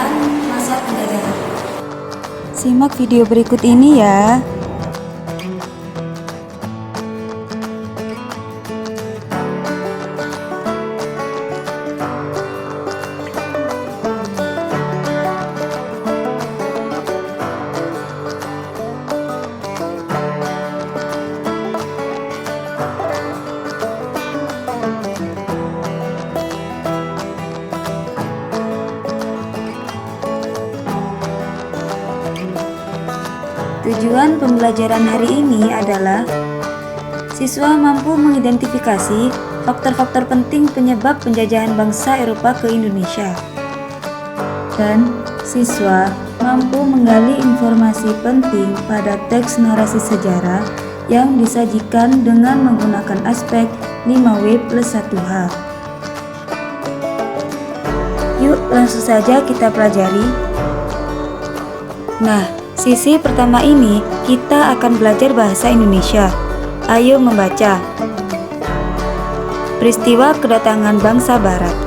Kekayaan masa penjajahan. Simak video berikut ini ya. Tujuan pembelajaran hari ini adalah siswa mampu mengidentifikasi faktor-faktor penting penyebab penjajahan bangsa Eropa ke Indonesia, dan siswa mampu menggali informasi penting pada teks narasi sejarah yang disajikan dengan menggunakan aspek 5W plus 1H. Yuk langsung saja kita pelajari. Nah, sisi pertama ini kita akan belajar bahasa Indonesia. Ayo membaca. Peristiwa kedatangan bangsa Barat.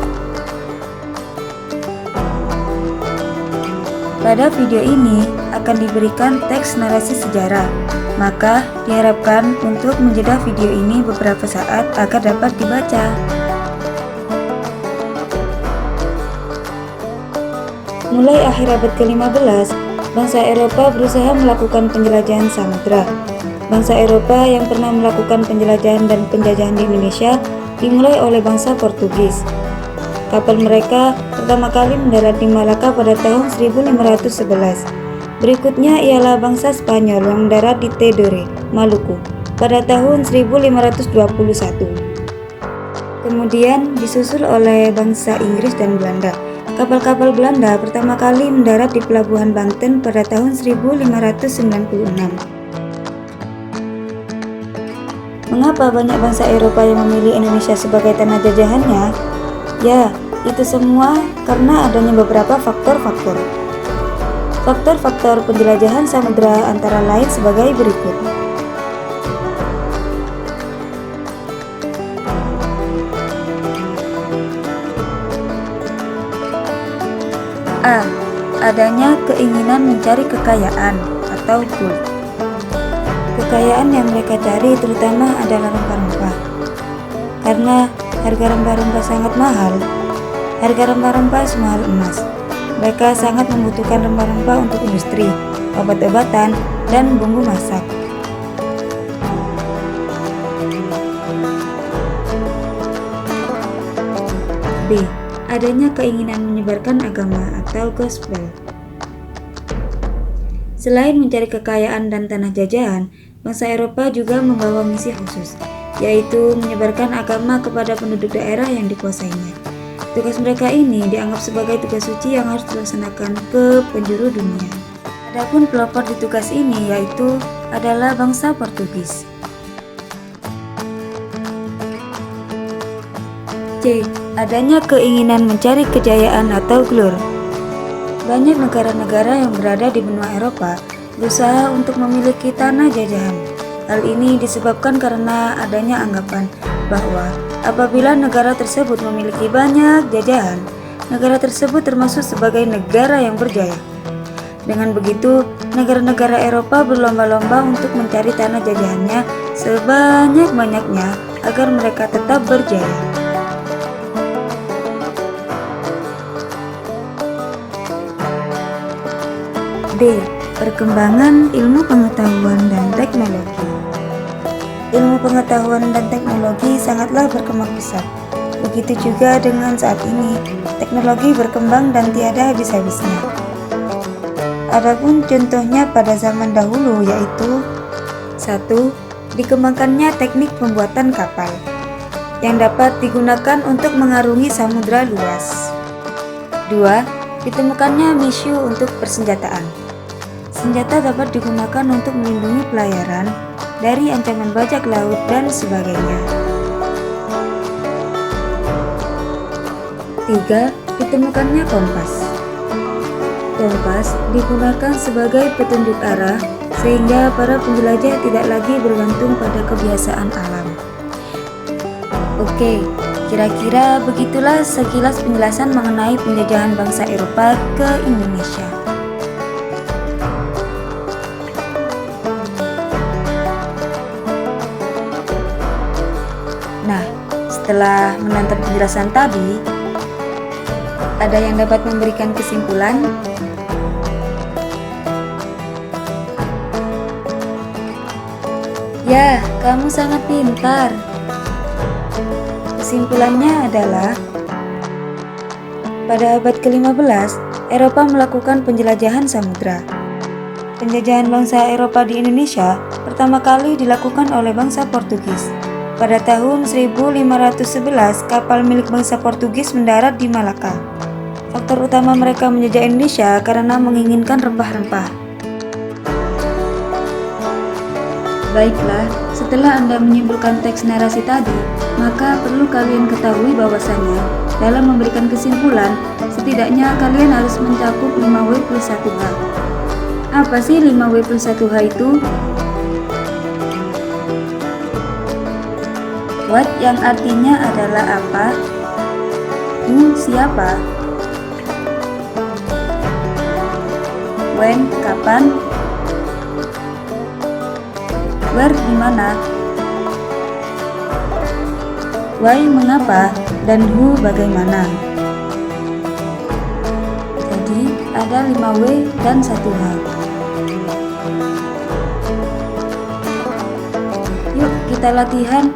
Pada video ini akan diberikan teks narasi sejarah, maka diharapkan untuk menjeda video ini beberapa saat agar dapat dibaca. Mulai akhir abad ke-15, bangsa Eropa berusaha melakukan penjelajahan samudra. Bangsa Eropa yang pernah melakukan penjelajahan dan penjajahan di Indonesia dimulai oleh bangsa Portugis. Kapal mereka pertama kali mendarat di Malaka pada tahun 1511. Berikutnya ialah bangsa Spanyol yang mendarat di Tidore, Maluku, pada tahun 1521. Kemudian disusul oleh bangsa Inggris dan Belanda. Kapal-kapal Belanda pertama kali mendarat di Pelabuhan Banten pada tahun 1596. Mengapa banyak bangsa Eropa yang memilih Indonesia sebagai tanah jajahannya? Ya, itu semua karena adanya beberapa faktor-faktor. Faktor-faktor penjelajahan samudra antara lain sebagai berikut. A. Adanya keinginan mencari kekayaan atau gold. Kekayaan yang mereka cari terutama adalah rempah-rempah. Karena harga rempah-rempah sangat mahal, harga rempah-rempah semahal emas. Mereka sangat membutuhkan rempah-rempah untuk industri, obat-obatan, dan bumbu masak. B. Adanya keinginan menyebarkan agama atau gospel. Selain mencari kekayaan dan tanah jajahan, bangsa Eropa juga membawa misi khusus, yaitu menyebarkan agama kepada penduduk daerah yang dikuasainya. Tugas mereka ini dianggap sebagai tugas suci yang harus dilaksanakan ke penjuru dunia. Adapun pelopor di tugas ini yaitu adalah bangsa Portugis. C. Adanya keinginan mencari kejayaan atau glory. Banyak negara-negara yang berada di benua Eropa berusaha untuk memiliki tanah jajahan. Hal ini disebabkan karena adanya anggapan bahwa apabila negara tersebut memiliki banyak jajahan, negara tersebut termasuk sebagai negara yang berjaya. Dengan begitu, negara-negara Eropa berlomba-lomba untuk mencari tanah jajahannya sebanyak-banyaknya agar mereka tetap berjaya. D. Perkembangan ilmu pengetahuan dan teknologi. Ilmu pengetahuan dan teknologi sangatlah berkembang pesat. Begitu juga dengan saat ini, teknologi berkembang dan tiada habis-habisnya. Adapun contohnya pada zaman dahulu yaitu 1. Dikembangkannya teknik pembuatan kapal yang dapat digunakan untuk mengarungi samudra luas. 2. Ditemukannya misiu untuk persenjataan. Senjata dapat digunakan untuk melindungi pelayaran dari ancaman bajak laut dan sebagainya. 3. Ditemukannya kompas. Kompas digunakan sebagai petunjuk arah sehingga para penjelajah tidak lagi bergantung pada kebiasaan alam. Oke, Kira-kira begitulah sekilas penjelasan mengenai penjajahan bangsa Eropa ke Indonesia. Nah, setelah menonton penjelasan tadi, ada yang dapat memberikan kesimpulan? Ya, kamu sangat pintar. Kesimpulannya adalah, pada abad ke-15, Eropa melakukan penjelajahan samudra. Penjajahan bangsa Eropa di Indonesia pertama kali dilakukan oleh bangsa Portugis. Pada tahun 1511, kapal milik bangsa Portugis mendarat di Malaka. Faktor utama mereka menjajah Indonesia karena menginginkan rempah-rempah. Baiklah, setelah Anda menyimpulkan teks narasi tadi, maka perlu kalian ketahui bahwasannya dalam memberikan kesimpulan, setidaknya kalian harus mencakup 5W plus 1H. Apa sih 5W plus 1H itu? What yang artinya adalah apa? Who siapa? When kapan? Where di mana? Why mengapa? Dan who bagaimana? Jadi ada 5W dan 1H. Yuk kita latihan.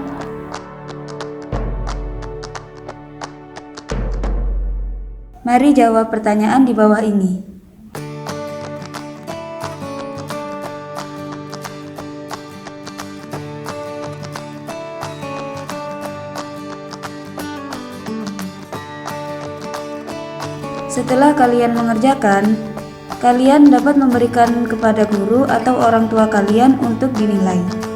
Mari jawab pertanyaan di bawah ini. Setelah kalian mengerjakan, kalian dapat memberikan kepada guru atau orang tua kalian untuk dinilai.